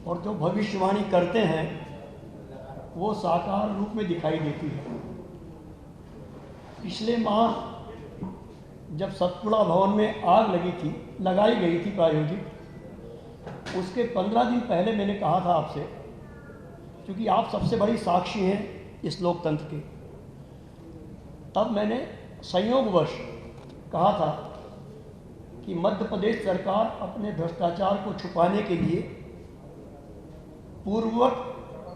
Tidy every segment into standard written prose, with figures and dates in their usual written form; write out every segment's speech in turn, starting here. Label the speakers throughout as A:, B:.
A: और जो भविष्यवाणी करते हैं वो साकार रूप में दिखाई देती है। पिछले माह जब सतपुड़ा भवन में आग लगाई गई थी प्रायोजिक, उसके 15 दिन पहले मैंने कहा था आपसे, क्योंकि आप सबसे बड़ी साक्षी हैं इस लोकतंत्र के, तब मैंने संयोगवश कहा था कि मध्य प्रदेश सरकार अपने भ्रष्टाचार को छुपाने के लिए पूर्ववत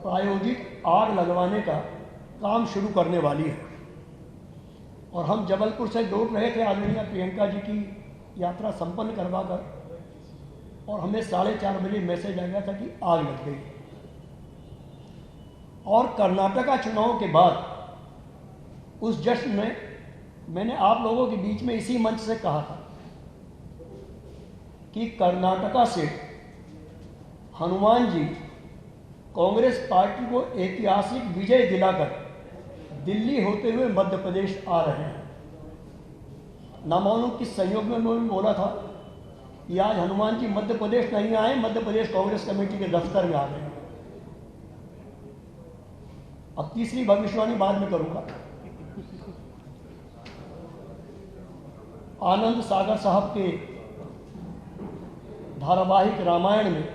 A: प्रायोजिक आग लगवाने का काम शुरू करने वाली है। और हम जबलपुर से लौट रहे थे आदरणीय प्रियंका जी की यात्रा संपन्न करवाकर, और हमें 4:30 बजे मैसेज आ गया था कि आग लग गई। और कर्नाटका चुनाव के बाद उस जश्न में मैंने आप लोगों के बीच में इसी मंच से कहा था कि कर्नाटका से हनुमान जी कांग्रेस पार्टी को ऐतिहासिक विजय दिलाकर दिल्ली होते हुए मध्य प्रदेश आ रहे हैं। नामालूम किस संयोग में उन्होंने बोला था कि आज हनुमान जी मध्य प्रदेश नहीं आए, मध्य प्रदेश कांग्रेस कमेटी के दफ्तर में आ गए। अब तीसरी भविष्यवाणी बाद में करूंगा। आनंद सागर साहब के धारावाहिक रामायण में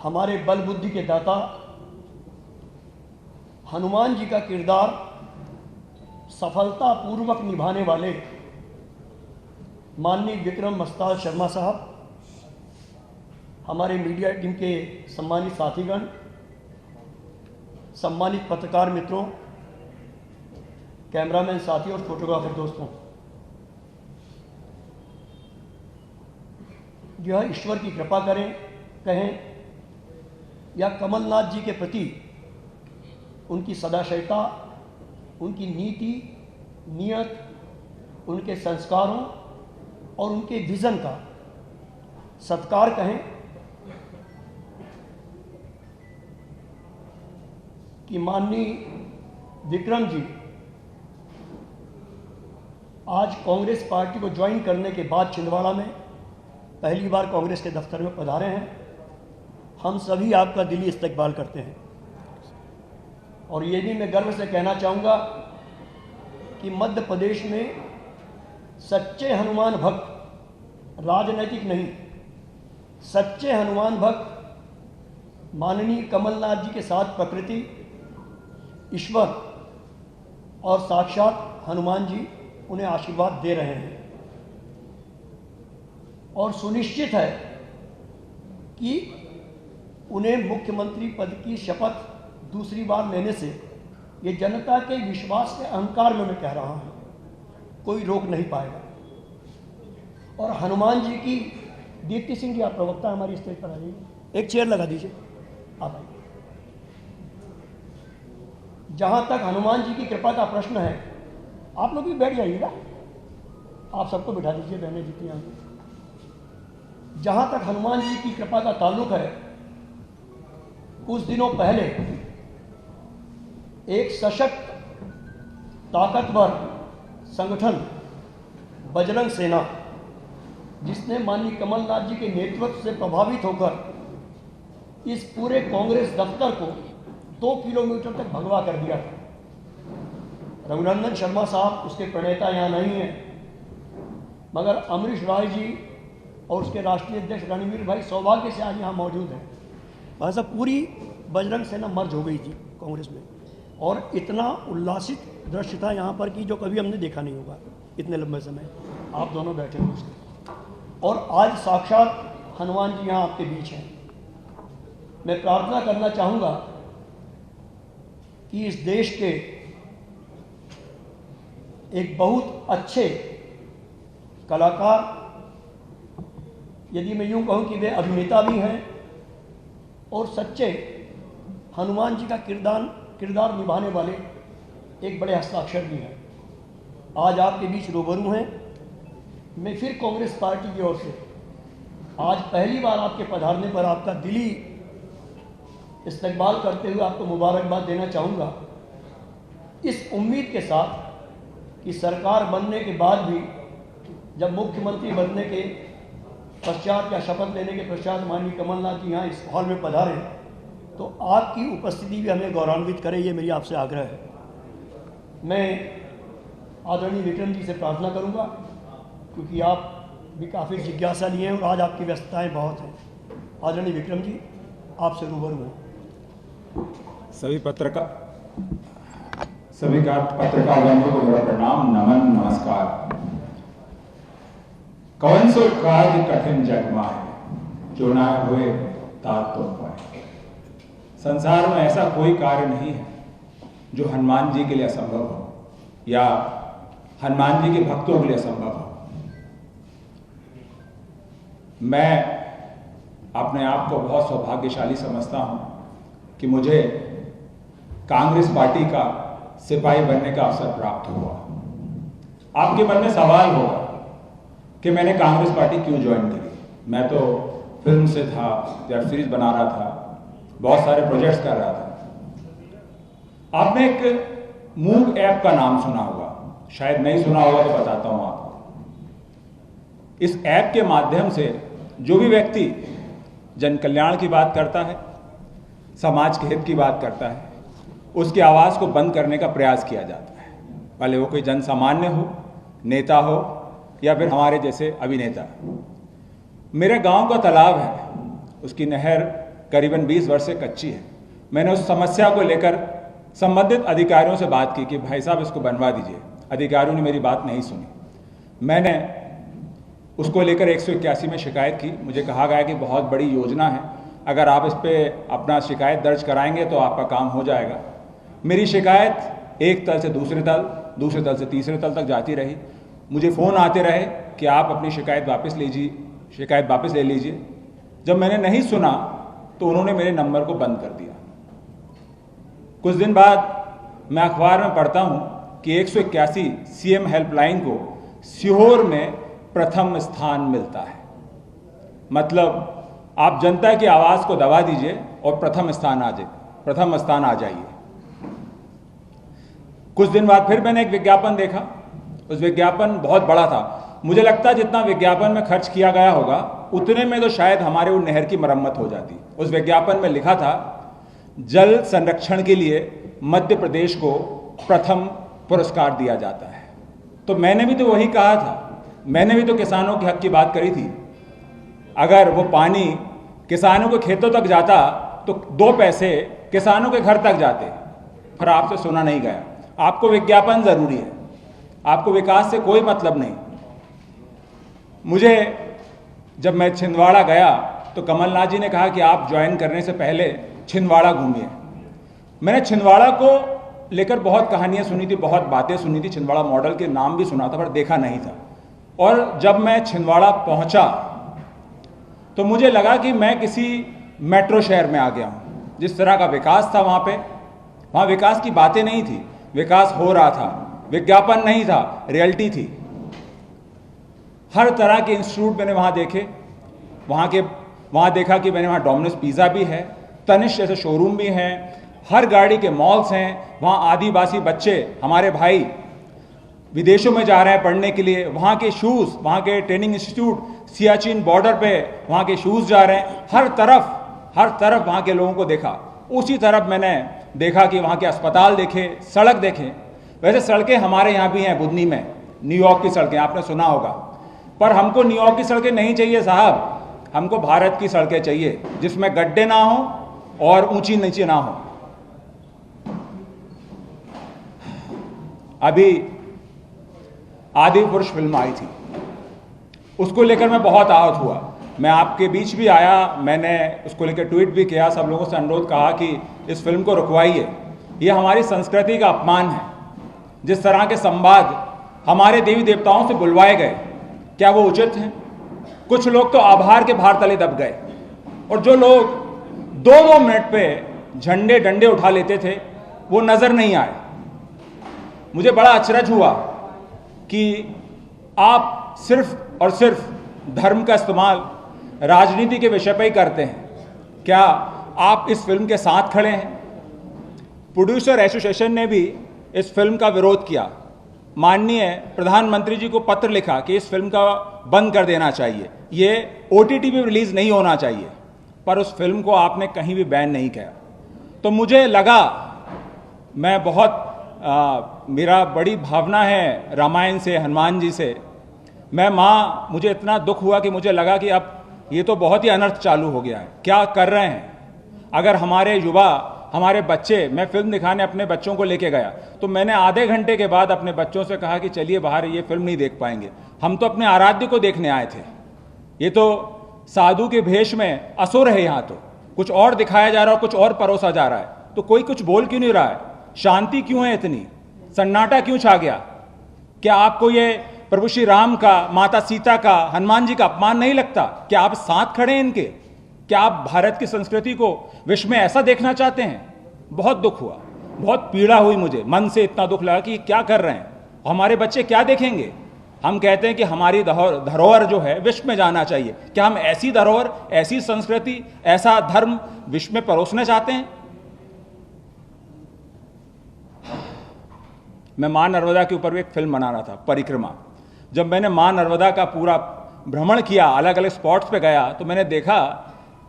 A: हमारे बल बुद्धि के दाता हनुमान जी का किरदार सफलतापूर्वक निभाने वाले माननीय विक्रम मस्ताल शर्मा साहब, हमारे मीडिया टीम के सम्मानित साथीगण, सम्मानित पत्रकार मित्रों, कैमरामैन साथी और फोटोग्राफर दोस्तों, यह ईश्वर की कृपा कहें या कमलनाथ जी के प्रति उनकी सदाशयता, उनकी नीति, नियत, उनके संस्कारों और उनके विजन का सत्कार कहें कि माननीय विक्रम जी आज कांग्रेस पार्टी को ज्वाइन करने के बाद छिंदवाड़ा में पहली बार कांग्रेस के दफ्तर में पधारे हैं। हम सभी आपका दिली इस्तकबाल करते हैं। और ये भी मैं गर्व से कहना चाहूँगा कि मध्य प्रदेश में सच्चे हनुमान भक्त, राजनीतिक नहीं, सच्चे हनुमान भक्त माननीय कमलनाथ जी के साथ प्रकृति, ईश्वर और साक्षात हनुमान जी उन्हें आशीर्वाद दे रहे हैं। और सुनिश्चित है कि उन्हें मुख्यमंत्री पद की शपथ दूसरी बार लेने से ये जनता के विश्वास के अहंकार में मैं कह रहा हूं, कोई रोक नहीं पाएगा। और हनुमान जी की, दीप्ति सिंह जी आप प्रवक्ता हमारी स्टेज पर आ जाइए, एक चेयर लगा दीजिए, आप आइए। जहां तक हनुमान जी की कृपा का प्रश्न है, आप लोग भी बैठ जाइएगा, आप सबको बिठा दीजिए, बहनें जितनी आएंगी। जहां तक हनुमान जी की कृपा का ताल्लुक है, कुछ दिनों पहले एक सशक्त, ताकतवर संगठन बजरंग सेना, जिसने माननीय कमलनाथ जी के नेतृत्व से प्रभावित होकर इस पूरे कांग्रेस दफ्तर को 2 किलोमीटर तक भगवा कर दिया था। रघुनंदन शर्मा साहब उसके प्रणेता यहाँ नहीं हैं, मगर अमरीश राय जी और उसके राष्ट्रीय अध्यक्ष रणवीर भाई सौभाग्य से आज यहाँ मौजूद हैं। वैसा पूरी बजरंग सेना मर्ज हो गई थी कांग्रेस में, और इतना उल्लासित दृश्य था यहाँ पर कि जो कभी हमने देखा नहीं होगा इतने लंबे समय। आप दोनों बैठे हैं उसके, और आज साक्षात हनुमान जी यहाँ आपके बीच हैं। मैं प्रार्थना करना चाहूँगा कि इस देश के एक बहुत अच्छे कलाकार, यदि मैं यूँ कहूँ कि वे अभिनेता भी हैं और सच्चे हनुमान जी का किरदार निभाने वाले एक बड़े हस्ताक्षर भी हैं, आज आपके बीच रूबरू हैं। मैं फिर कांग्रेस पार्टी की ओर से आज पहली बार आपके पधारने पर आपका दिली इस्तकबाल करते हुए आपको मुबारकबाद देना चाहूँगा, इस उम्मीद के साथ कि सरकार बनने के बाद भी जब मुख्यमंत्री बनने के पश्चात या शपथ लेने के पश्चात माननीय कमलनाथ जी यहाँ इस हॉल में पधारे, तो आपकी उपस्थिति भी हमें गौरवान्वित करे, ये मेरी आपसे आग्रह है। मैं आदरणीय विक्रम जी से प्रार्थना करूंगा, क्योंकि आप भी काफ़ी जिज्ञासा लिए हैं और आज आपकी व्यस्तताएं बहुत हैं। आदरणीय विक्रम जी, आपसे रूबरू हूँ।
B: सभी पत्रकार बंधुओं को मेरा प्रणाम, नमन, नमस्कार। कौन सो कार्य कठिन जग माहे, जो ना हुए तात तुम पाए। संसार में ऐसा कोई कार्य नहीं है जो हनुमान जी के लिए असंभव हो या हनुमान जी के भक्तों के लिए असंभव हो। मैं अपने आप को बहुत सौभाग्यशाली समझता हूं कि मुझे कांग्रेस पार्टी का सिपाही बनने का अवसर प्राप्त हुआ। आपके मन में सवाल होगा कि मैंने कांग्रेस पार्टी क्यों ज्वाइन करी। मैं तो फिल्म से था, वेब सीरीज बना रहा था, बहुत सारे प्रोजेक्ट्स कर रहा था। आपने एक मूव ऐप का नाम सुना होगा, शायद नहीं सुना होगा तो बताता हूं आपको। इस ऐप के माध्यम से जो भी व्यक्ति जन कल्याण की बात करता है, समाज के हित की बात करता है, उसकी आवाज़ को बंद करने का प्रयास किया जाता है, भले वो कोई जन सामान्य हो, नेता हो या फिर हमारे जैसे अभिनेता। मेरे गांव का तालाब है, उसकी नहर करीबन 20 वर्ष से कच्ची है। मैंने उस समस्या को लेकर संबंधित अधिकारियों से बात की कि भाई साहब इसको बनवा दीजिए। अधिकारियों ने मेरी बात नहीं सुनी। मैंने उसको लेकर 181 में शिकायत की। मुझे कहा गया कि बहुत बड़ी योजना है, अगर आप इस पर अपना शिकायत दर्ज कराएंगे तो आपका काम हो जाएगा। मेरी शिकायत एक तल से दूसरे तल से तीसरे तल तक जाती रही। मुझे फ़ोन आते रहे कि आप अपनी शिकायत वापस ले लीजिए। जब मैंने नहीं सुना तो उन्होंने मेरे नंबर को बंद कर दिया। कुछ दिन बाद मैं अखबार में पढ़ता हूँ कि 181 सीएम हेल्पलाइन को सीहोर में प्रथम स्थान मिलता है। मतलब आप जनता की आवाज़ को दबा दीजिए और प्रथम स्थान आ जाइए। कुछ दिन बाद फिर मैंने एक विज्ञापन देखा। उस विज्ञापन बहुत बड़ा था। मुझे लगता है जितना विज्ञापन में खर्च किया गया होगा उतने में तो शायद हमारे वो नहर की मरम्मत हो जाती। उस विज्ञापन में लिखा था, जल संरक्षण के लिए मध्य प्रदेश को प्रथम पुरस्कार दिया जाता है। तो मैंने भी तो वही कहा था, मैंने भी तो किसानों के हक की बात करी थी। अगर वो पानी किसानों के खेतों तक जाता तो 2 पैसे किसानों के घर तक जाते। पर आपसे सुना नहीं गया। आपको विज्ञापन जरूरी है, आपको विकास से कोई मतलब नहीं। मुझे जब मैं छिंदवाड़ा गया तो कमलनाथ जी ने कहा कि आप ज्वाइन करने से पहले छिंदवाड़ा घूमिए। मैंने छिंदवाड़ा को लेकर बहुत कहानियां सुनी थी, बहुत बातें सुनी थी, छिंदवाड़ा मॉडल के नाम भी सुना था पर देखा नहीं था। और जब मैं छिंदवाड़ा पहुंचा तो मुझे लगा कि मैं किसी मेट्रो शहर में आ गया हूं। जिस तरह का विकास था वहां विकास की बातें नहीं थी, विकास हो रहा था, विज्ञापन नहीं था, रियलिटी थी। हर तरह के इंस्टीट्यूट मैंने वहां देखे। वहां देखा कि मैंने वहां डोमिनोज पिज़्ज़ा भी है, तनिष्क जैसे शोरूम भी हैं, हर गाड़ी के मॉल्स हैं। वहां आदिवासी बच्चे, हमारे भाई विदेशों में जा रहे हैं पढ़ने के लिए, वहां के शूज़, वहां के ट्रेनिंग इंस्टीट्यूट, सियाचिन बॉर्डर पे वहां के शूज़ जा रहे हैं। हर तरफ वहां के लोगों को देखा। उसी तरफ मैंने देखा कि वहां के अस्पताल देखे, सड़क देखे। वैसे सड़कें हमारे यहाँ भी हैं, बुधनी में, न्यूयॉर्क की सड़कें आपने सुना होगा। पर हमको न्यूयॉर्क की सड़कें नहीं चाहिए साहब, हमको भारत की सड़कें चाहिए जिसमें गड्ढे ना हो और ऊंची नीची ना हो। अभी आदि पुरुष फिल्म आई थी, उसको लेकर मैं बहुत आहत हुआ। मैं आपके बीच भी आया, मैंने उसको लेकर ट्वीट भी किया, सब लोगों से अनुरोध कहा कि इस फिल्म को रुकवाइए। ये हमारी संस्कृति का अपमान है। जिस तरह के संवाद हमारे देवी देवताओं से बुलवाए गए, क्या वो उचित हैं? कुछ लोग तो आभार के भार तले दब गए, और जो लोग 2-2 मिनट पे झंडे डंडे उठा लेते थे वो नजर नहीं आए। मुझे बड़ा अचरज हुआ कि आप सिर्फ और सिर्फ धर्म का इस्तेमाल राजनीति के विषय पर ही करते हैं। क्या आप इस फिल्म के साथ खड़े हैं? प्रोड्यूसर एसोसिएशन ने भी इस फिल्म का विरोध किया। माननीय प्रधानमंत्री जी को पत्र लिखा कि इस फिल्म का बंद कर देना चाहिए, ये OTT पे रिलीज नहीं होना चाहिए, पर उस फिल्म को आपने कहीं भी बैन नहीं किया। तो मुझे लगा, मैं बहुत मेरा बड़ी भावना है रामायण से, हनुमान जी से। मुझे इतना दुख हुआ कि मुझे लगा कि अब ये तो बहुत ही अनर्थ चालू हो गया है, क्या कर रहे हैं। अगर हमारे युवा, हमारे बच्चे, मैं फिल्म दिखाने अपने बच्चों को लेके गया तो मैंने आधे घंटे के बाद अपने बच्चों से कहा कि चलिए बाहर, ये फिल्म नहीं देख पाएंगे, हम तो अपने आराध्य को देखने आए थे, ये तो साधु के भेष में असुर है, यहाँ तो कुछ और दिखाया जा रहा है, कुछ और परोसा जा रहा है, तो कोई कुछ बोल क्यों नहीं रहा है? शांति क्यों है इतनी? सन्नाटा क्यों छा गया? क्या आपको ये प्रभु श्री राम का, माता सीता का, हनुमान जी का अपमान नहीं लगता? क्या आप साथ खड़े हैं इनके? क्या आप भारत की संस्कृति को विश्व में ऐसा देखना चाहते हैं? बहुत दुख हुआ, बहुत पीड़ा हुई, मुझे मन से इतना दुख लगा कि क्या कर रहे हैं, हमारे बच्चे क्या देखेंगे। हम कहते हैं कि हमारी धरोहर जो है विश्व में जाना चाहिए, क्या हम ऐसी धरोहर, ऐसी संस्कृति, ऐसा धर्म विश्व में परोसना चाहते हैं? मैं मां नर्मदा के ऊपर भी एक फिल्म बना रहा था, परिक्रमा। जब मैंने मां नर्मदा का पूरा भ्रमण किया, अलग अलग स्पॉट्स पे गया, तो मैंने देखा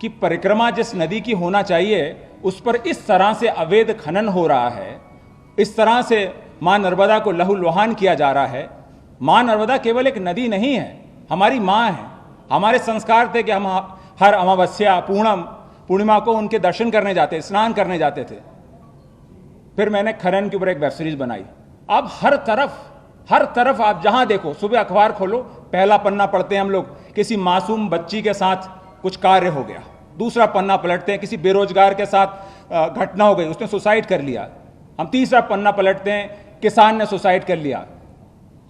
B: कि परिक्रमा जिस नदी की होना चाहिए उस पर इस तरह से अवैध खनन हो रहा है, इस तरह से मां नर्मदा को लहूलुहान किया जा रहा है। मां नर्मदा केवल एक नदी नहीं है, हमारी मां है। हमारे संस्कार थे कि हम हर अमावस्या, पूर्णिमा को उनके दर्शन करने जाते, स्नान करने जाते थे। फिर मैंने खनन के ऊपर एक वेब सीरीज बनाई। अब हर तरफ आप जहां देखो, सुबह अखबार खोलो, पहला पन्ना पढ़ते हैं हम लोग, किसी मासूम बच्ची के साथ कुछ कार्य हो गया। दूसरा पन्ना पलटते हैं, किसी बेरोजगार के साथ घटना हो गई, उसने सुसाइड कर लिया। हम तीसरा पन्ना पलटते हैं, किसान ने सुसाइड कर लिया।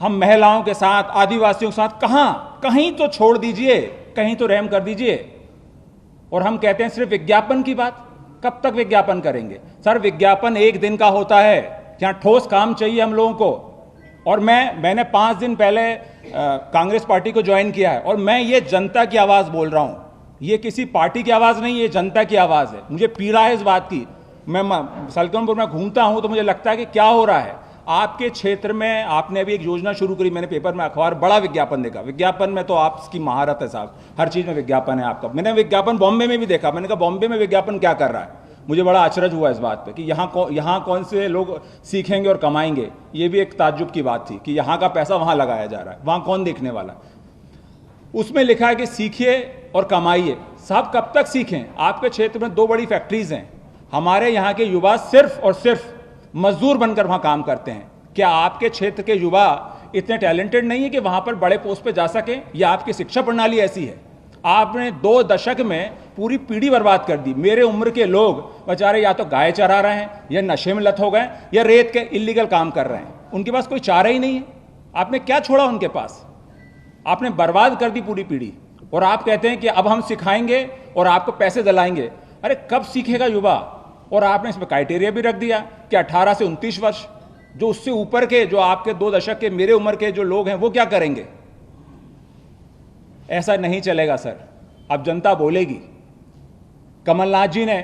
B: हम महिलाओं के साथ, आदिवासियों के साथ, कहीं तो छोड़ दीजिए, कहीं तो रहम कर दीजिए। और हम कहते हैं सिर्फ विज्ञापन की बात, कब तक विज्ञापन करेंगे? सर, विज्ञापन एक दिन का होता है, यहाँ ठोस काम चाहिए हम लोगों को। और मैंने 5 दिन पहले कांग्रेस पार्टी को ज्वाइन किया है, और मैं ये जनता की आवाज़ बोल रहा हूँ, ये किसी पार्टी की आवाज़ नहीं, ये जनता की आवाज़ है। मुझे पीड़ा है इस बात की। मैं सलकनपुर में घूमता हूँ तो मुझे लगता है कि क्या हो रहा है आपके क्षेत्र में। आपने अभी एक योजना शुरू करी, मैंने पेपर में, अखबार, बड़ा विज्ञापन देखा। विज्ञापन में तो आपकी महारत है साहब, हर चीज़ में विज्ञापन है आपका। मैंने विज्ञापन बॉम्बे में भी देखा, मैंने कहा बॉम्बे में विज्ञापन क्या कर रहा है। मुझे बड़ा अचरज हुआ इस बात पे कि यहाँ कौन से लोग सीखेंगे और कमाएंगे। ये भी एक ताज्जुब की बात थी कि यहाँ का पैसा वहाँ लगाया जा रहा है, वहाँ कौन देखने वाला। उसमें लिखा है कि सीखिए और कमाइए। साहब, कब तक सीखें? आपके क्षेत्र में 2 बड़ी फैक्ट्रीज हैं, हमारे यहाँ के युवा सिर्फ और सिर्फ मजदूर बनकर वहाँ काम करते हैं। क्या आपके क्षेत्र के युवा इतने टैलेंटेड नहीं है कि वहाँ पर बड़े पोस्ट पे जा सकें? या आपकी शिक्षा प्रणाली ऐसी है? आपने 2 दशक में पूरी पीढ़ी बर्बाद कर दी। मेरे उम्र के लोग बेचारे या तो गाय चरा रहे हैं, या नशे में लत हो गए, या रेत के इलीगल काम कर रहे हैं। उनके पास कोई चारा ही नहीं है। आपने क्या छोड़ा उनके पास? आपने बर्बाद कर दी पूरी पीढ़ी। और आप कहते हैं कि अब हम सिखाएंगे और आपको पैसे दिलाएंगे। अरे कब सीखेगा युवा? और आपने इसमें क्राइटेरिया भी रख दिया कि 18 से 29 वर्ष। जो उससे ऊपर के, जो आपके 2 दशक के, मेरे उम्र के जो लोग हैं, वो क्या करेंगे? ऐसा नहीं चलेगा सर। अब जनता बोलेगी। कमलनाथ जी ने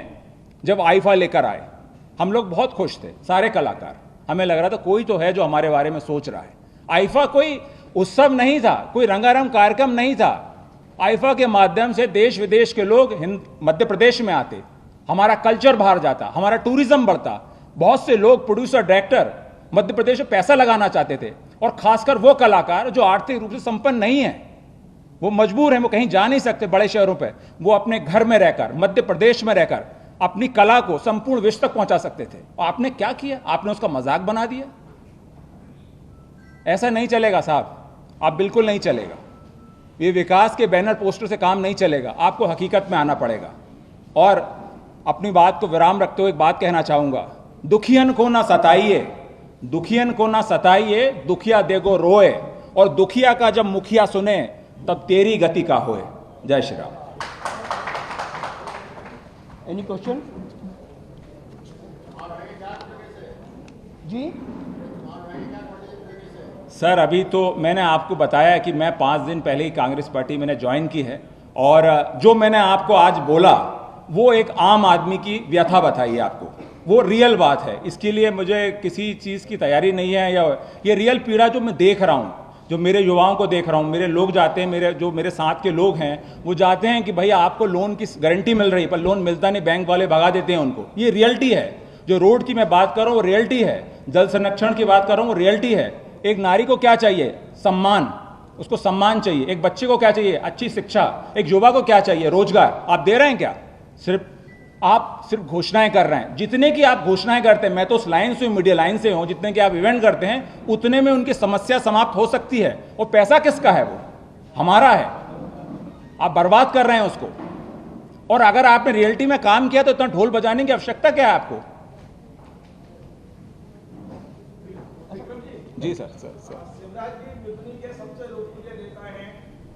B: जब आईफा लेकर आए, हम लोग बहुत खुश थे, सारे कलाकार। हमें लग रहा था कोई तो है जो हमारे बारे में सोच रहा है। आईफा कोई उत्सव नहीं था, कोई रंगारंग कार्यक्रम नहीं था। आईफा के माध्यम से देश विदेश के लोग मध्य प्रदेश में आते, हमारा कल्चर बाहर जाता, हमारा टूरिज्म बढ़ता। बहुत से लोग, प्रोड्यूसर, डायरेक्टर मध्य प्रदेश में पैसा लगाना चाहते थे। और खासकर वो कलाकार जो आर्थिक रूप से संपन्न नहीं है, वो मजबूर हैं, वो कहीं जा नहीं सकते बड़े शहरों पे, वो अपने घर में रहकर, मध्य प्रदेश में रहकर अपनी कला को संपूर्ण विश्व तक पहुंचा सकते थे। और आपने क्या किया? आपने उसका मजाक बना दिया। ऐसा नहीं चलेगा साहब, आप बिल्कुल नहीं चलेगा। ये विकास के बैनर पोस्टर से काम नहीं चलेगा, आपको हकीकत में आना पड़ेगा। और अपनी बात को विराम रखते हुए एक बात कहना चाहूंगा, दुखियन को ना सताइए, दुखियन को ना सताइए, दुखिया देगो रोए, और दुखिया का जब मुखिया सुने तब तेरी गति का होए। जय श्री राम।
A: Any question? जी
B: सर, अभी तो मैंने आपको बताया कि मैं 5 दिन पहले ही कांग्रेस पार्टी मैंने ज्वाइन की है, और जो मैंने आपको आज बोला वो एक आम आदमी की व्यथा बताई है आपको, वो रियल बात है। इसके लिए मुझे किसी चीज़ की तैयारी नहीं है, या ये रियल पीड़ा जो मैं देख रहा हूँ, जो मेरे युवाओं को देख रहा हूँ, मेरे लोग जाते हैं, मेरे साथ के लोग हैं वो जाते हैं कि भैया आपको लोन की गारंटी मिल रही है, पर लोन मिलता नहीं, बैंक वाले भगा देते हैं उनको। ये रियलिटी है। जो रोड की मैं बात कर रहा हूँ वो रियलिटी है, जल संरक्षण की बात कर रहा हूँ वो रियलिटी है। एक नारी को क्या चाहिए? सम्मान, उसको सम्मान चाहिए। एक बच्चे को क्या चाहिए? अच्छी शिक्षा। एक युवा को क्या चाहिए? रोजगार। आप दे रहे हैं क्या? आप सिर्फ घोषणाएं कर रहे हैं। जितने की आप घोषणाएं करते हैं, मैं तो उस लाइन से, मीडिया लाइन से हूं, जितने की आप इवेंट करते हैं उतने में उनकी समस्या समाप्त हो सकती है। और पैसा किसका है? वो हमारा है। आप बर्बाद कर रहे हैं उसको। और अगर आपने रियलिटी में काम किया तो इतना ढोल बजाने की आवश्यकता क्या है आपको? जी सर।
C: शिवराज जी बुधनी के सबसे लोकप्रिय नेता हैं।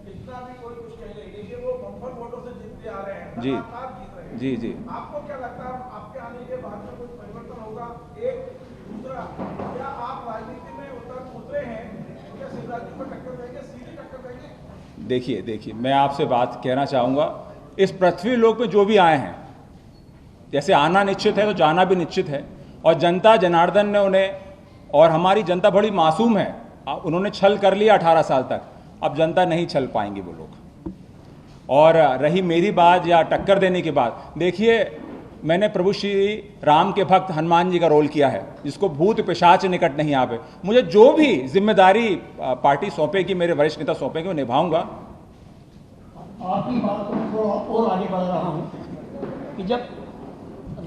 C: इतना भी कोई कुछ कह नहीं, देखिए वो बम्पर वोटों से जीतते आ रहे हैं,
B: जी
C: लगातार जीत रहे हैं।
B: जी जी।
C: आपको क्या लगता है आपके आने के बाद में कुछ परिवर्तन होगा? एक दूसरा, क्या आप राजनीति में उतरे हैं, क्या शिवराज जी को टक्कर देंगे, सीधी टक्कर देंगे?
B: देखिए मैं आपसे बात कहना चाहूंगा, इस पृथ्वी लोक में जो भी आए हैं, जैसे आना निश्चित है तो जाना भी निश्चित है। और जनता जनार्दन ने उन्हें, और हमारी जनता बड़ी मासूम है, उन्होंने छल कर लिया 18 साल तक, अब जनता नहीं छल पाएंगे वो लोग। और रही मेरी बात या टक्कर देने की बात, देखिए मैंने प्रभु श्री राम के भक्त हनुमान जी का रोल किया है, जिसको भूत पिशाच निकट नहीं आवे। मुझे जो भी जिम्मेदारी पार्टी सौंपेगी, मेरे वरिष्ठ नेता सौंपेंगे, वो निभाऊंगा।
A: आपकी बात को थोड़ा और आगे बढ़ रहा हूँ कि जब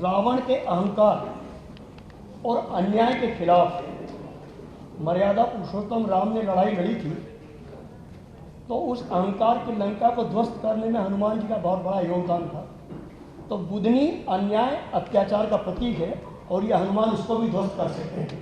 A: रावण के अहंकार और अन्याय के खिलाफ मर्यादा पुरुषोत्तम राम ने लड़ाई लड़ी थी, तो उस अहंकार की लंका को ध्वस्त करने में हनुमान जी का बहुत बड़ा योगदान था। तो बुधनी अन्याय अत्याचार का प्रतीक है और ये हनुमान उसको भी ध्वस्त कर सकते हैं।